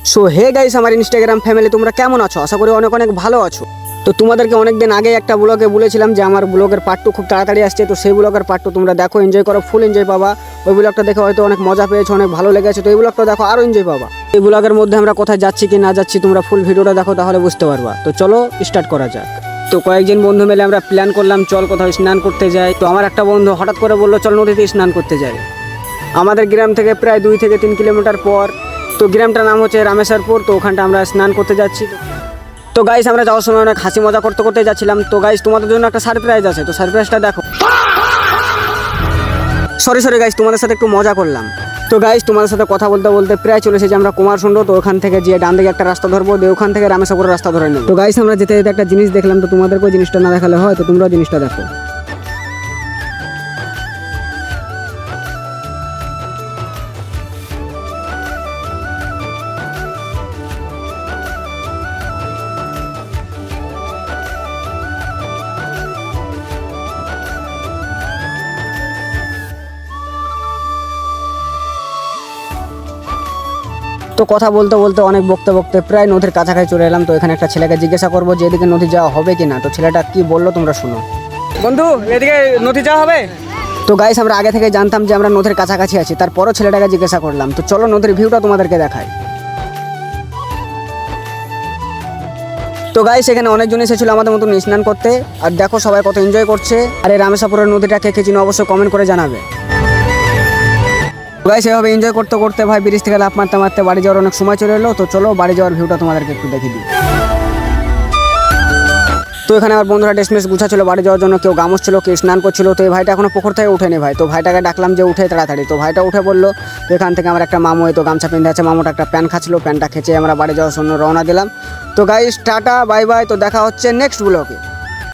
So hey guys, আমার Instagram family, তোমরা কেমন আছো? আশা করি অনেক অনেক ভালো আছো। তো তোমাদেরকে অনেকদিন আগে একটা ব্লগে বলেছিলাম যে আমার ব্লগের পার্ট 2 খুব তাড়াতাড়ি আসছে। তো সেই ব্লগের পার্ট 2 তোমরা দেখো, এনজয় করো, ফুল এনজয় পাবা। ওই ব্লগটা দেখে হয়তো অনেক মজা পেয়েছো, অনেক ভালো লেগেছে। তো এই ব্লগটা দেখো, আরও এনজয় পাবা। এই ব্লগের মধ্যে আমরা কোথায় যাচ্ছি কি না যাচ্ছি তোমরা ফুল ভিডিওটা দেখো, তাহলে বুঝতে পারবা। তো চলো স্টার্ট করা যাক। তো কয়েকজন বন্ধু মিলে আমরা প্ল্যান করলাম চল কোথাও স্নান করতে যাই। তো আমার একটা বন্ধু হঠাৎ করে বললো চল নদীতে স্নান করতে যাই। আমাদের গ্রাম থেকে প্রায় 2 থেকে 3 কিলোমিটার পর। তো গ্রামটার নাম হচ্ছে রামেশ্বরপুর। তো ওখানটা আমরা স্নান করতে যাচ্ছি। তো গাইস, আমরা যাওয়ার সময় অনেক হাসি মজা করতে করতে যাচ্ছিলাম। তো গাইস, তোমাদের জন্য একটা সারপ্রাইজ আছে। তো সারপ্রাইজটা দেখো। সরি গাইস, তোমাদের সাথে একটু মজা করলাম। তো গাইস, তোমাদের সাথে কথা বলতে বলতে প্রায় চলে এসেছি আমরা কুমারশুণ্ড। তো ওখান থেকে যে ডান দিকে একটা রাস্তা ধরবো, দিয়ে ওখান থেকে রামেশ্বরের রাস্তা ধরে নেব। তো গাইস, আমরা যেতে যেতে একটা জিনিস দেখলাম। তো তোমাদেরকে ওই জিনিসটা না দেখালে হয়, তো তোমরাও জিনিসটা দেখো। তো কথা বলতে বলতে অনেক বকতে বকতে প্রায় নদীর কাছাকাছি চলে এলাম। তো এখানে একটা ছেলেকে জিজ্ঞাসা করবো যে এদিকে নদী যাওয়া হবে কি না। তো ছেলেটা কি বললো তোমরা শুনো। বন্ধু, এদিকে নদী যাওয়া হবে? তো গাইস, আমরা আগে থেকে জানতাম যে আমরা নদীর কাছাকাছি আছি, তারপরও ছেলেটাকে জিজ্ঞাসা করলাম। তো চলো নদীর ভিউটা তোমাদেরকে দেখাই। তো গাইস, এখানে অনেকজন এসেছিল আমাদের মতন স্নান করতে। আর দেখো সবাই কত এনজয় করছে। আর এই রামেশ্বরের নদীটা কে কে চিনো অবশ্যই কমেন্ট করে জানাবে। গাইস, এভাবে এনজয় করতে করতে ভাই ব্রিজ থেকে লাফ মারতে মারতে বাড়ি যাওয়ার অনেক সময় চলে এলো। তো চলো বাড়ি যাওয়ার ভিউটা তোমাদেরকে একটু দেখে দিই। তো এখানে আমার বন্ধুরা ড্রেস গুছাচ্ছিল বাড়ি যাওয়ার জন্য। কেউ গামছ ছিল, কেউ স্নান করছিল। তো এই ভাইটা এখনো পুকুর থেকে উঠেনি ভাই। তো ভাইটাকে ডাকলাম যে উঠে তাড়াতাড়ি। তো ভাইটা উঠে বললো। তো এখান থেকে আমার একটা মামু তো গামছা পিন্ধে আছে, মামুটা একটা প্যান্ট খাচ্ছিল। প্যান্টটা খেঁচে আমরা বাড়ি যাওয়ার জন্য রওনা দিলাম। তো গাইস, টাটা বাই বাই। তো দেখা হচ্ছে নেক্সট ব্লগে।